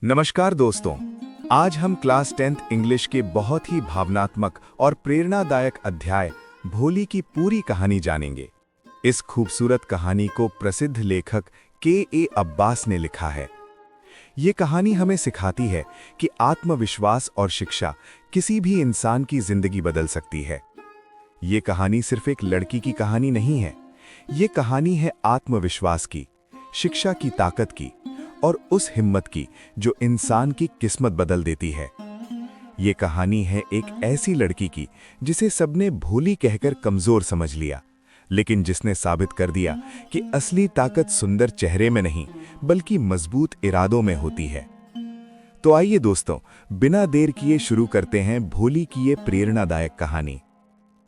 नमस्कार दोस्तों, आज हम क्लास 10th इंग्लिश के बहुत ही भावनात्मक और प्रेरणादायक अध्याय भोली की पूरी कहानी जानेंगे। इस खूबसूरत कहानी को प्रसिद्ध लेखक के अब्बास ने लिखा है। ये कहानी हमें सिखाती है कि आत्मविश्वास और शिक्षा किसी भी इंसान की जिंदगी बदल सकती है। ये कहानी सिर्फ एक लड़की की कहानी नहीं है, ये कहानी है आत्मविश्वास की, शिक्षा की ताकत की और उस हिम्मत की जो इंसान की किस्मत बदल देती है। ये कहानी है एक ऐसी लड़की की जिसे सबने भोली कहकर कमजोर समझ लिया, लेकिन जिसने साबित कर दिया कि असली ताकत सुंदर चेहरे में नहीं बल्कि मजबूत इरादों में होती है। तो आइए दोस्तों, बिना देर किए शुरू करते हैं भोली की ये प्रेरणादायक कहानी।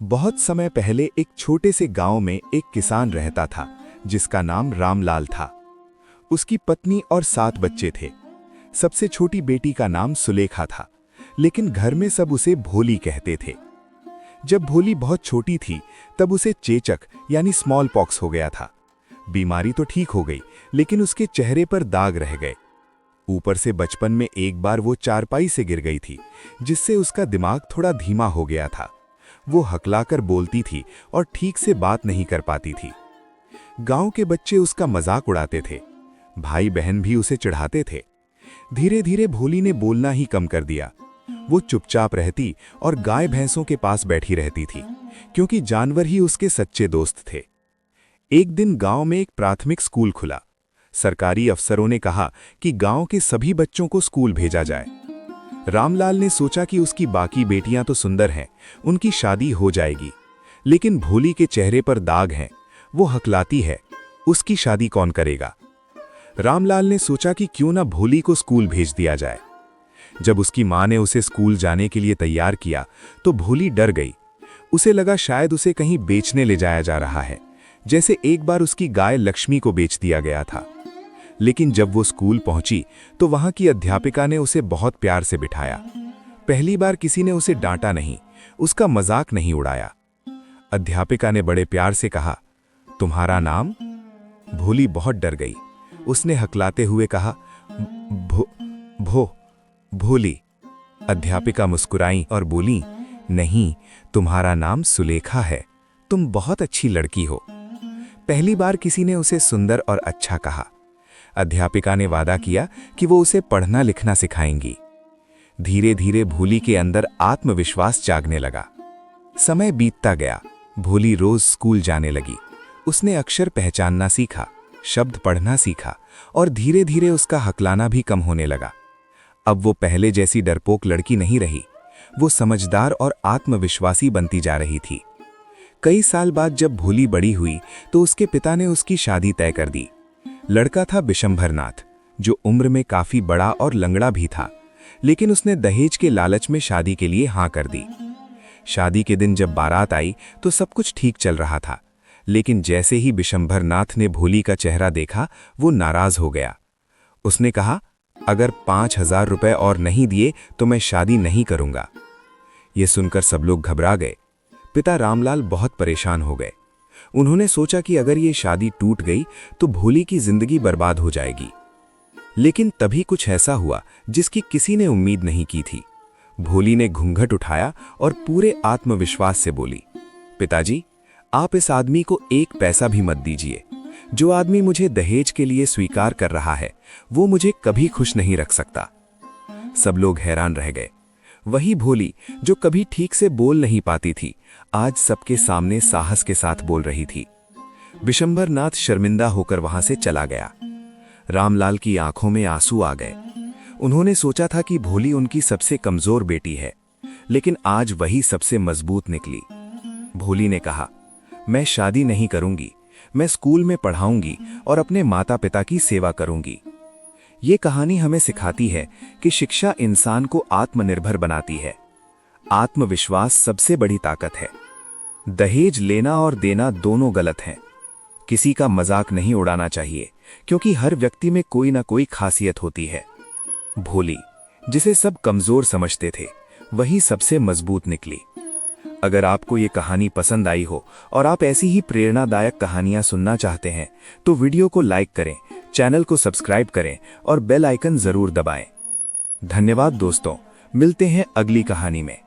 बहुत समय पहले एक छोटे से गांव में एक किसान रहता था जिसका नाम रामलाल था। उसकी पत्नी और 7 बच्चे थे। सबसे छोटी बेटी का नाम सुलेखा था, लेकिन घर में सब उसे भोली कहते थे। जब भोली बहुत छोटी थी तब उसे चेचक यानी स्मॉल पॉक्स हो गया था। बीमारी तो ठीक हो गई, लेकिन उसके चेहरे पर दाग रह गए। ऊपर से बचपन में एक बार वो चारपाई से गिर गई थी, जिससे उसका दिमाग थोड़ा धीमा हो गया था। वो हकलाकर बोलती थी और ठीक से बात नहीं कर पाती थी। गांव के बच्चे उसका मजाक उड़ाते थे, भाई बहन भी उसे चिढ़ाते थे। धीरे धीरे भोली ने बोलना ही कम कर दिया। वो चुपचाप रहती और गाय भैंसों के पास बैठी रहती थी, क्योंकि जानवर ही उसके सच्चे दोस्त थे। एक दिन गांव में एक प्राथमिक स्कूल खुला। सरकारी अफसरों ने कहा कि गांव के सभी बच्चों को स्कूल भेजा जाए। रामलाल ने सोचा कि उसकी बाकी बेटियां तो सुंदर हैं, उनकी शादी हो जाएगी, लेकिन भोली के चेहरे पर दाग हैं, वो हकलाती है, उसकी शादी कौन करेगा। रामलाल ने सोचा कि क्यों ना भोली को स्कूल भेज दिया जाए। जब उसकी मां ने उसे स्कूल जाने के लिए तैयार किया तो भोली डर गई। उसे लगा शायद उसे कहीं बेचने ले जाया जा रहा है, जैसे एक बार उसकी गाय लक्ष्मी को बेच दिया गया था। लेकिन जब वो स्कूल पहुंची तो वहां की अध्यापिका ने उसे बहुत प्यार से बिठाया। पहली बार किसी ने उसे डांटा नहीं, उसका मजाक नहीं उड़ाया। अध्यापिका ने बड़े प्यार से कहा, तुम्हारा नाम? भोली बहुत डर गई। उसने हकलाते हुए कहा, भोली। अध्यापिका मुस्कुराई और बोली, नहीं, तुम्हारा नाम सुलेखा है, तुम बहुत अच्छी लड़की हो। पहली बार किसी ने उसे सुंदर और अच्छा कहा। अध्यापिका ने वादा किया कि वो उसे पढ़ना लिखना सिखाएंगी। धीरे धीरे भोली के अंदर आत्मविश्वास जागने लगा। समय बीतता गया, भोली रोज स्कूल जाने लगी। उसने अक्षर पहचानना सीखा, शब्द पढ़ना सीखा और धीरे धीरे उसका हकलाना भी कम होने लगा। अब वो पहले जैसी डरपोक लड़की नहीं रही, वो समझदार और आत्मविश्वासी बनती जा रही थी। कई साल बाद जब भोली बड़ी हुई तो उसके पिता ने उसकी शादी तय कर दी। लड़का था बिशंभरनाथ, जो उम्र में काफी बड़ा और लंगड़ा भी था, लेकिन उसने दहेज के लालच में शादी के लिए हाँ कर दी। शादी के दिन जब बारात आई तो सब कुछ ठीक चल रहा था, लेकिन जैसे ही बिशंभरनाथ ने भोली का चेहरा देखा वो नाराज हो गया। उसने कहा, अगर 5,000 रुपए और नहीं दिए तो मैं शादी नहीं करूंगा। ये सुनकर सब लोग घबरा गए। पिता रामलाल बहुत परेशान हो गए। उन्होंने सोचा कि अगर ये शादी टूट गई तो भोली की जिंदगी बर्बाद हो जाएगी। लेकिन तभी कुछ ऐसा हुआ जिसकी किसी ने उम्मीद नहीं की थी। भोली ने घूंघट उठाया और पूरे आत्मविश्वास से बोली, पिताजी, आप इस आदमी को 1 पैसा भी मत दीजिए। जो आदमी मुझे दहेज के लिए स्वीकार कर रहा है वो मुझे कभी खुश नहीं रख सकता। सब लोग हैरान रह गए। वही भोली जो कभी ठीक से बोल नहीं पाती थी, आज सबके सामने साहस के साथ बोल रही थी। बिशंभरनाथ शर्मिंदा होकर वहां से चला गया। रामलाल की आंखों में आंसू आ गए। उन्होंने सोचा था कि भोली उनकी सबसे कमजोर बेटी है, लेकिन आज वही सबसे मजबूत निकली। भोली ने कहा, मैं शादी नहीं करूंगी, मैं स्कूल में पढ़ाऊंगी और अपने माता पिता की सेवा करूंगी। ये कहानी हमें सिखाती है कि शिक्षा इंसान को आत्मनिर्भर बनाती है। आत्मविश्वास सबसे बड़ी ताकत है। दहेज लेना और देना दोनों गलत हैं। किसी का मजाक नहीं उड़ाना चाहिए, क्योंकि हर व्यक्ति में कोई ना कोई खासियत होती है। भोली, जिसे सब कमजोर समझते थे, वही सबसे मजबूत निकली। अगर आपको ये कहानी पसंद आई हो और आप ऐसी ही प्रेरणादायक कहानियां सुनना चाहते हैं तो वीडियो को लाइक करें, चैनल को सब्सक्राइब करें और बेल आइकन जरूर दबाएं। धन्यवाद दोस्तों, मिलते हैं अगली कहानी में।